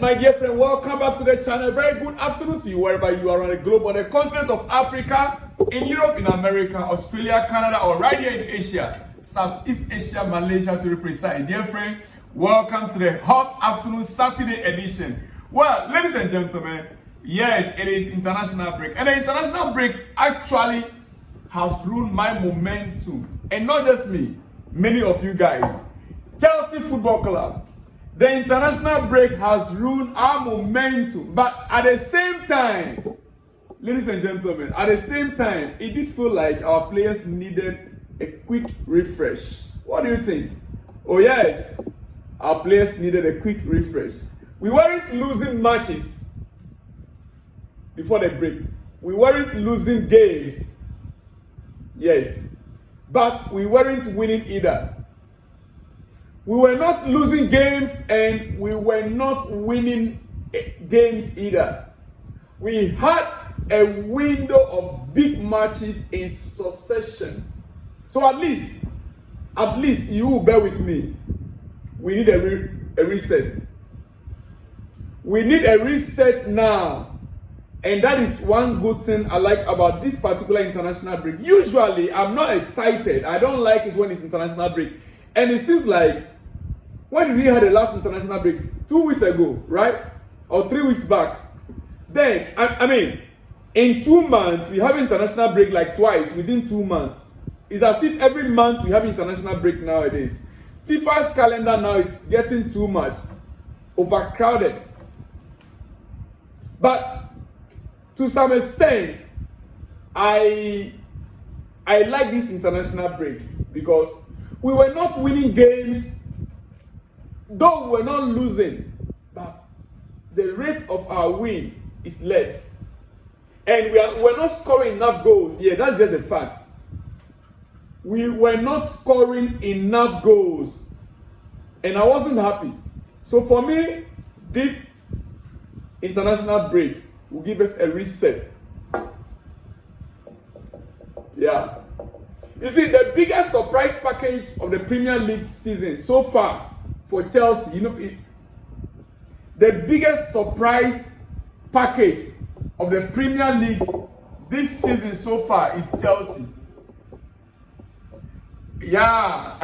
my dear friend. Welcome back to the channel. Very good afternoon to you wherever you are on the globe, on the continent of Africa, in Europe, in America, Australia, Canada, or right here in Asia, Southeast Asia, Malaysia to be precise. Dear friend, welcome to the hot afternoon Saturday edition. Well, ladies and gentlemen, yes, it is international break. And the international break actually has ruined my momentum. And not just me, many of you guys. Chelsea Football Club. The international break has ruined our momentum. But at the same time, ladies and gentlemen, at the same time, it did feel like our players needed a quick refresh. What do you think? Oh yes, our players needed a quick refresh. We weren't losing matches before the break. We weren't losing games. Yes. But we weren't winning either. We were not losing games and we were not winning games either. We had a window of big matches in succession. So at least you will bear with me. We need a reset. We need a reset now. And that is one good thing I like about this particular international break. Usually, I'm not excited. I don't like it when it's international break. And it seems like, when did we have the last international break? 2 weeks ago, right? Or 3 weeks back. Then, I mean, in 2 months, we have international break like twice within 2 months. It's as if every month we have international break nowadays. FIFA's calendar now is getting too much. Overcrowded. But to some extent, I like this international break because we were not winning games, though we were not losing, but the rate of our win is less. And we're not scoring enough goals. Yeah, that's just a fact. We were not scoring enough goals. And I wasn't happy. So for me, this international break will give us a reset. Yeah. You see, the biggest surprise package of the Premier League season so far for Chelsea, the biggest surprise package of the Premier League this season so far is Chelsea. Yeah.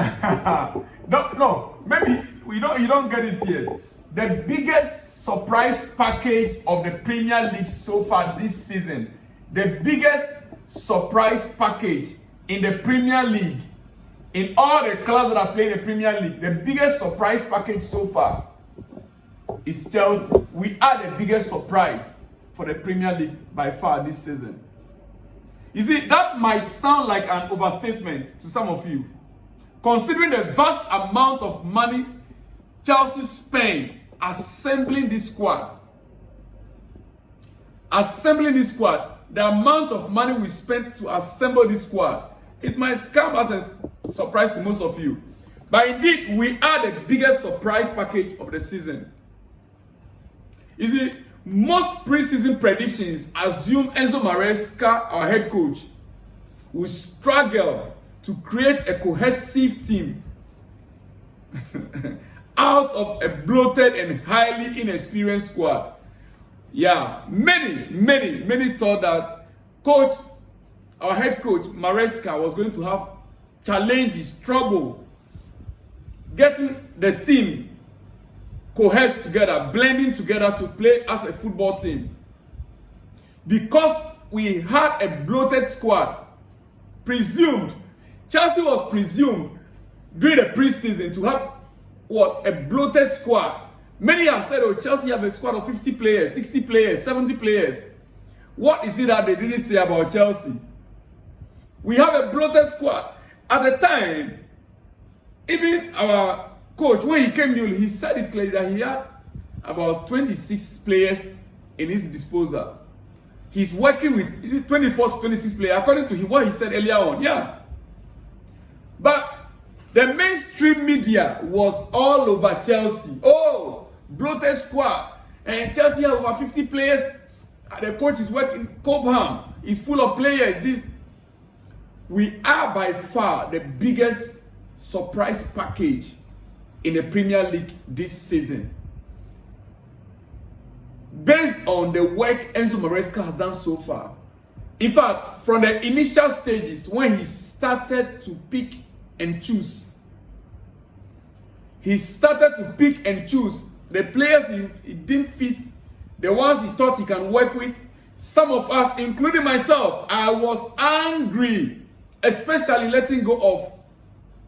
No, maybe you don't get it yet. The biggest surprise package of the Premier League so far this season, the biggest surprise package in the Premier League, in all the clubs that are playing the Premier League, the biggest surprise package so far is Chelsea. We are the biggest surprise for the Premier League by far this season. You see, that might sound like an overstatement to some of you, considering the vast amount of money Chelsea spent assembling this squad. The amount of money we spent to assemble this squad, it might come as a surprise to most of you. But indeed, we are the biggest surprise package of the season. You see, most preseason predictions assume Enzo Maresca, our head coach, will struggle to create a cohesive team out of a bloated and highly inexperienced squad. Yeah, many thought that our head coach, Maresca, was going to have challenges, trouble getting the team cohesed together, blending together to play as a football team. Because we had a bloated squad, Chelsea was presumed during the preseason to have a bloated squad. Many have said, oh, Chelsea have a squad of 50 players, 60 players, 70 players. What is it that they didn't say about Chelsea? We have a bloated squad. At the time, even our coach, when he came new, he said it clearly that he had about 26 players in his disposal. He's working with 24 to 26 players, according to what he said earlier on. Yeah. But the mainstream media was all over Chelsea. Oh, bloated squad. And Chelsea have over 50 players. The coach is working. Coupe is full of players. We are by far the biggest surprise package in the Premier League this season. based on the work Enzo Maresca has done so far. In fact, from the initial stages, when he started to pick and choose, the players he didn't fit, the ones he thought he can work with. Some of us, including myself, I was angry, especially letting go of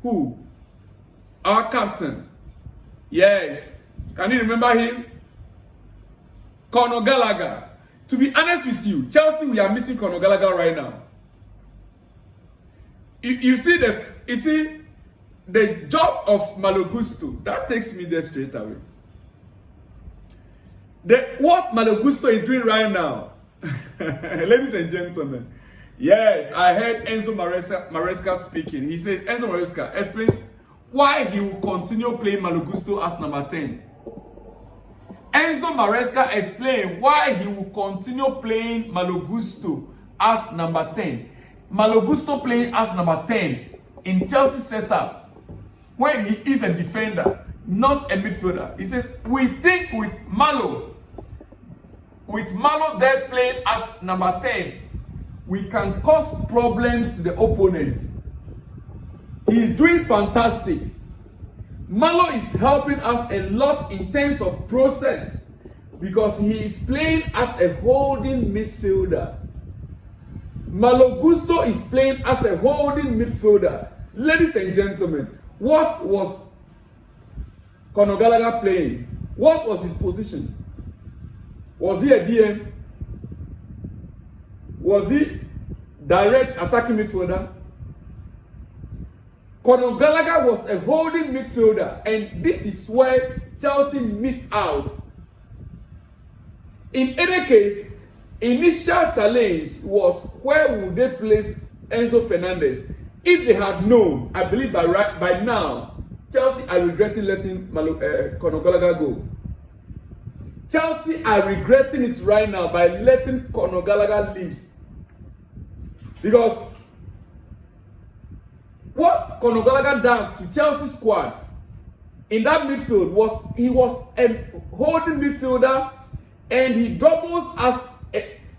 who? Our captain. Yes. Can you remember him? Conor Gallagher. To be honest with you, Chelsea, we are missing Conor Gallagher right now. You see the job of Malo Gusto, that takes me there straight away. What Malo Gusto is doing right now, ladies and gentlemen, yes, I heard Enzo Maresca speaking. He said, Enzo Maresca explains why he will continue playing Malo Gusto as number 10. Enzo Maresca explained why he will continue playing Malo Gusto as number 10. Malo Gusto playing as number 10 in Chelsea setup when he is a defender, not a midfielder. He says, we think with Malo there playing as number 10, we can cause problems to the opponent. He is doing fantastic. Malo is helping us a lot in terms of process because he is playing as a holding midfielder. Malo Gusto is playing as a holding midfielder. Ladies and gentlemen, what was Conor Gallagher playing? What was his position? Was he a DM? Was he direct attacking midfielder? Conor Gallagher was a holding midfielder, and this is where Chelsea missed out. In any case, initial challenge was where would they place Enzo Fernandez. If they had known, I believe by now, Chelsea are regretting letting Conor Gallagher go. Chelsea are regretting it right now by letting Conor Gallagher leave. Because what Conor Gallagher does to Chelsea squad in that midfield he was a holding midfielder, and he doubles as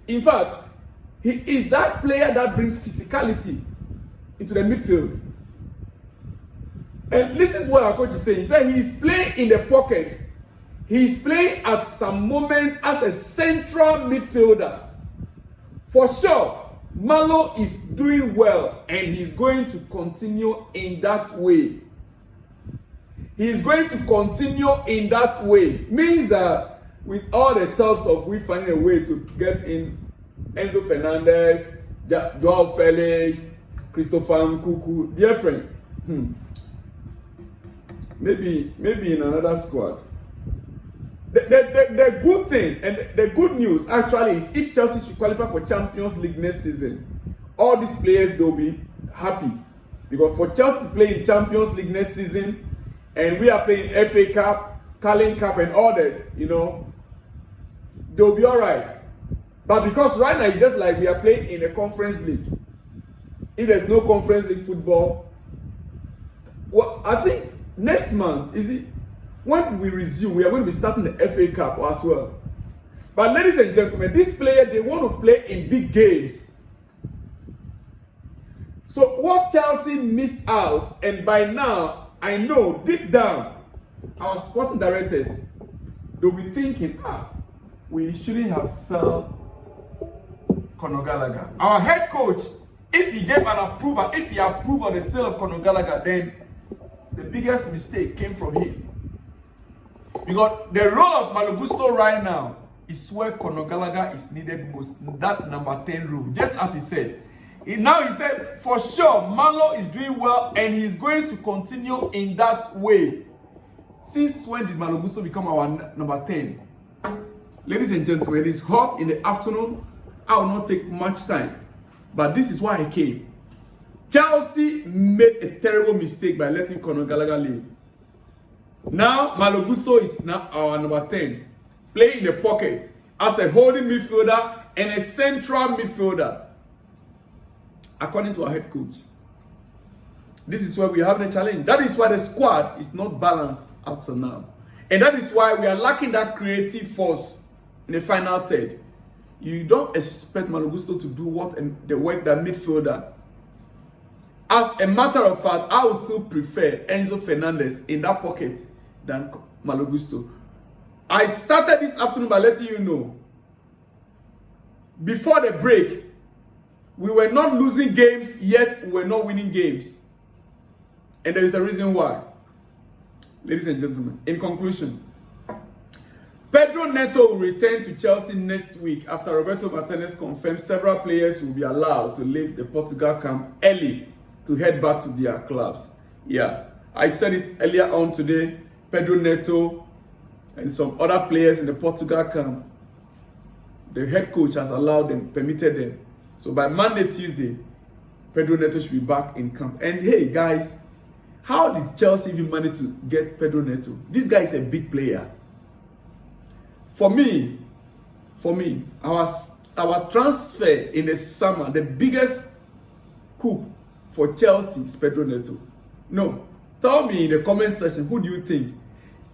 in fact, he is that player that brings physicality into the midfield. And listen to what our coach is saying. He said he is playing in the pocket. He is playing at some moment as a central midfielder. For sure, Malo is doing well, and he's going to continue in that way. He is going to continue in that way. Means that with all the talks of we finding a way to get in Enzo Fernandez, Joao Felix, Christopher Nkuku, dear friend, maybe in another squad. The good thing and the good news actually is if Chelsea should qualify for Champions League next season, all these players, they'll be happy. Because for Chelsea to play in Champions League next season, and we are playing FA Cup, Carling Cup, and all that, they'll be all right. But because right now it's just like we are playing in a Conference League. If there's no Conference League football, well, I think next month, when we resume, we are going to be starting the FA Cup as well. But ladies and gentlemen, these players, they want to play in big games. So what Chelsea missed out, and by now, I know deep down, our sporting directors, they'll be thinking, we shouldn't have sold Conor Gallagher. Our head coach, if he gave an approval, if he approved of the sale of Conor Gallagher, then the biggest mistake came from him. Because the role of Malo Gusto right now is where Conor Gallagher is needed most, in that number 10 role, just as he said. Now he said, for sure, Malo is doing well, and he's going to continue in that way. Since when did Malo Gusto become our number 10? Ladies and gentlemen, it is hot in the afternoon. I will not take much time. But this is why I came. Chelsea made a terrible mistake by letting Conor Gallagher leave. Now, Malo Gusto is now our number 10. Playing in the pocket as a holding midfielder and a central midfielder. According to our head coach. This is where we have the challenge. That is why the squad is not balanced up to now. And that is why we are lacking that creative force. in the final third, you don't expect Malo Gusto to do the work that midfielder. As a matter of fact, I would still prefer Enzo Fernandez in that pocket than Malo Gusto. I started this afternoon by letting you know, before the break, we were not losing games, yet we were not winning games. And there is a reason why. Ladies and gentlemen, in conclusion, Pedro Neto will return to Chelsea next week after Roberto Martinez confirmed several players will be allowed to leave the Portugal camp early to head back to their clubs. Yeah, I said it earlier on today. Pedro Neto and some other players in the Portugal camp, the head coach has allowed them, permitted them. So by Monday, Tuesday, Pedro Neto should be back in camp. And hey, guys, how did Chelsea even manage to get Pedro Neto? This guy is a big player. For me, our transfer in the summer, the biggest coup for Chelsea is Pedro Neto. No, tell me in the comment section, who do you think?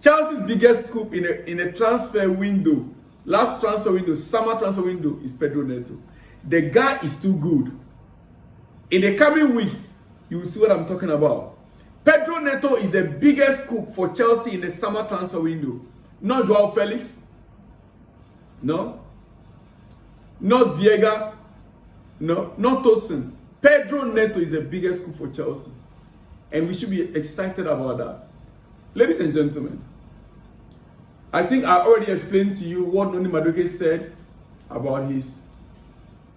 Chelsea's biggest coup in a transfer window, last transfer window, summer transfer window, is Pedro Neto. The guy is too good. In the coming weeks, you will see what I'm talking about. Pedro Neto is the biggest coup for Chelsea in the summer transfer window. Not Joao Felix. No. Not Viega. No. Not Tosin. Pedro Neto is the biggest coup for Chelsea. And we should be excited about that. Ladies and gentlemen, I think I already explained to you what Noni Madueke said about his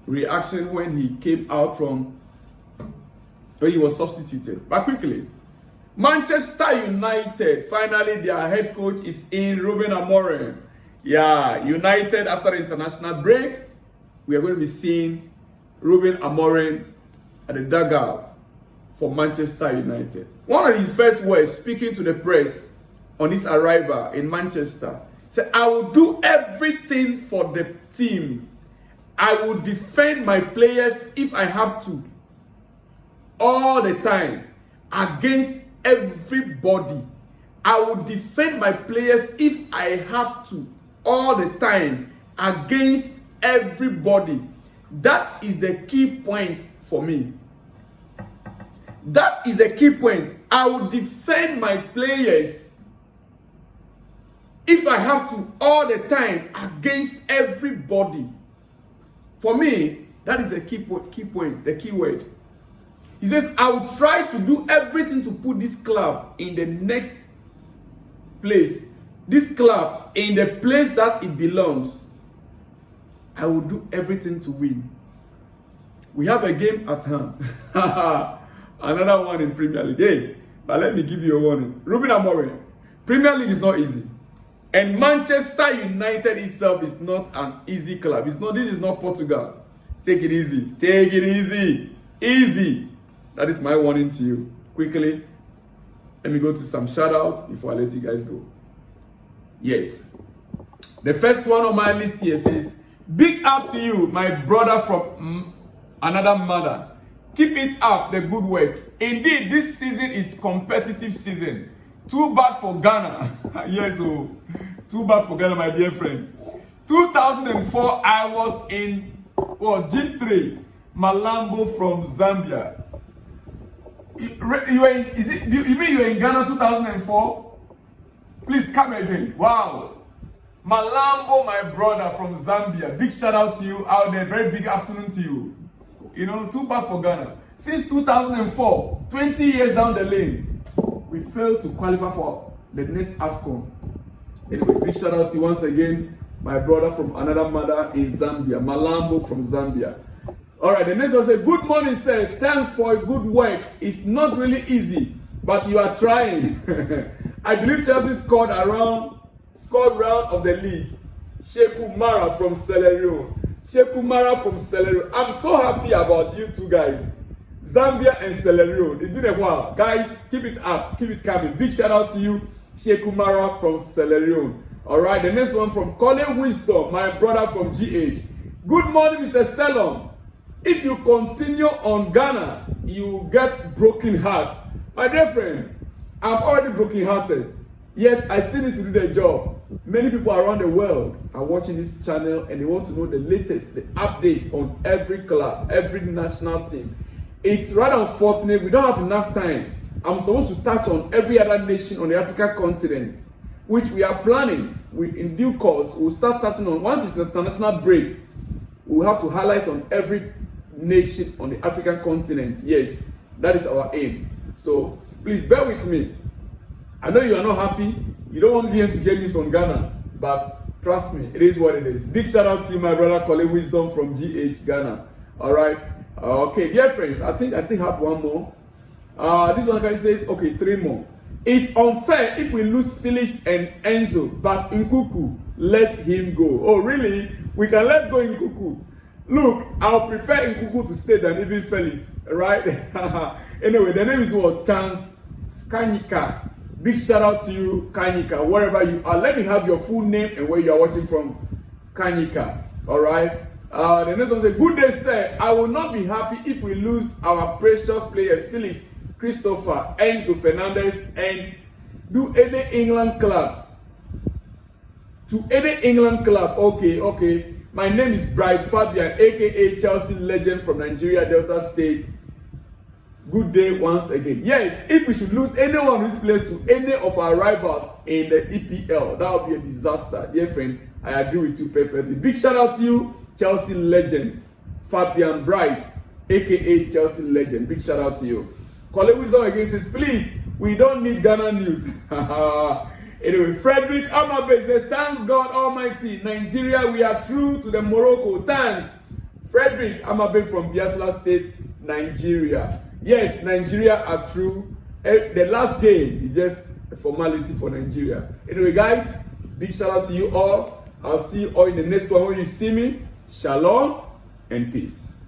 reaction when he came out from, when he was substituted. But quickly, Manchester United, finally their head coach is in, Ruben Amorim. Yeah, United after the international break, we are going to be seeing Ruben Amorim at the dugout for Manchester United. One of his first words speaking to the press on his arrival in Manchester said, "I will do everything for the team. I will defend my players if I have to, all the time, against everybody. I will defend my players if I have to, all the time, against everybody." That is the key point for me. That is the key point. I will defend my players if I have to, all the time, against everybody. For me, that is the key point, the key word. He says, I will try to do everything to put this club in the next place. This club in the place that it belongs. I will do everything to win. We have a game at hand. Another one in Premier League. Hey, but let me give you a warning. Ruben Amorim, Premier League is not easy. And Manchester United itself is not an easy club. This is not Portugal. Take it easy. Take it easy. Easy. That is my warning to you. Quickly, let me go to some shout outs before I let you guys go. Yes. The first one on my list here says, big up to you, my brother from another mother. Keep it up, the good work. Indeed, this season is competitive season. Too bad for Ghana. Yes, oh. Too bad for Ghana, my dear friend. 2004, I was in G3, Malambo from Zambia. You mean you were in Ghana 2004? Please come again. Wow. Malambo, my brother from Zambia. Big shout out to you out there. Very big afternoon to you. You know, too bad for Ghana. Since 2004, 20 years down the lane, we failed to qualify for the next AFCON. Anyway, big shout out to you once again, my brother from another mother in Zambia, Malambo from Zambia. All right, the next one says, good morning, sir. Thanks for a good work. It's not really easy, but you are trying. I believe Chelsea scored round of the league. Sheku Mara from Celerio. Sheku Mara from Celerio. I'm so happy about you two guys. Zambia and Celerio. It's been a while. Guys, keep it up. Keep it coming. Big shout out to you, Sheku Mara from Celerio. All right, the next one from Colin Wisdom, my brother from GH. Good morning, Mr. Selon. If you continue on Ghana, you will get broken heart. My dear friend, I'm already broken hearted. Yet I still need to do the job. many people around the world are watching this channel and they want to know the latest, the update on every club, every national team. It's rather unfortunate we don't have enough time. I'm supposed to touch on every other nation on the African continent, which we are planning. In due course, we'll start touching on, once it's the international break, we'll have to highlight on every nation on the African continent. Yes, that is our aim. So please bear with me. I know you are not happy. You don't want VM to get news on Ghana, but trust me, it is what it is. Big shout out to you, my brother, Kole Wisdom from GH Ghana. All right. Okay, dear friends, I think I still have one more. This one says, okay, 3 more. It's unfair if we lose Felix and Enzo, but Nkuku, let him go. Oh, really? We can let go Nkuku. Look, I'll prefer Nkuku to stay than even Felix, right? Anyway, the name is what? Chance Kanyika. Big shout out to you, Kanyika, wherever you are. Let me have your full name and where you are watching from, Kanyika. All right. The next one says, good day, sir. I will not be happy if we lose our precious players, Felix, Christopher, Enzo Fernandez, and do any England club. To any England club. Okay. My name is Bright Fabian, aka Chelsea legend from Nigeria, Delta State. Good day once again. Yes, if we should lose any one of these players to any of our rivals in the EPL, that would be a disaster. Dear friend, I agree with you perfectly. Big shout out to you, Chelsea legend, Fabian Bright, aka Chelsea legend. Big shout out to you. Kole Wisdom again says, please, we don't need Ghana news. Anyway, Frederick Amabe says, thanks God Almighty, Nigeria, we are true to the Morocco. Thanks. Frederick Amabe from Biasla State, Nigeria. Yes, Nigeria are true. The last game is just a formality for Nigeria. Anyway, guys, big shout out to you all. I'll see you all in the next one when you see me. Shalom and peace.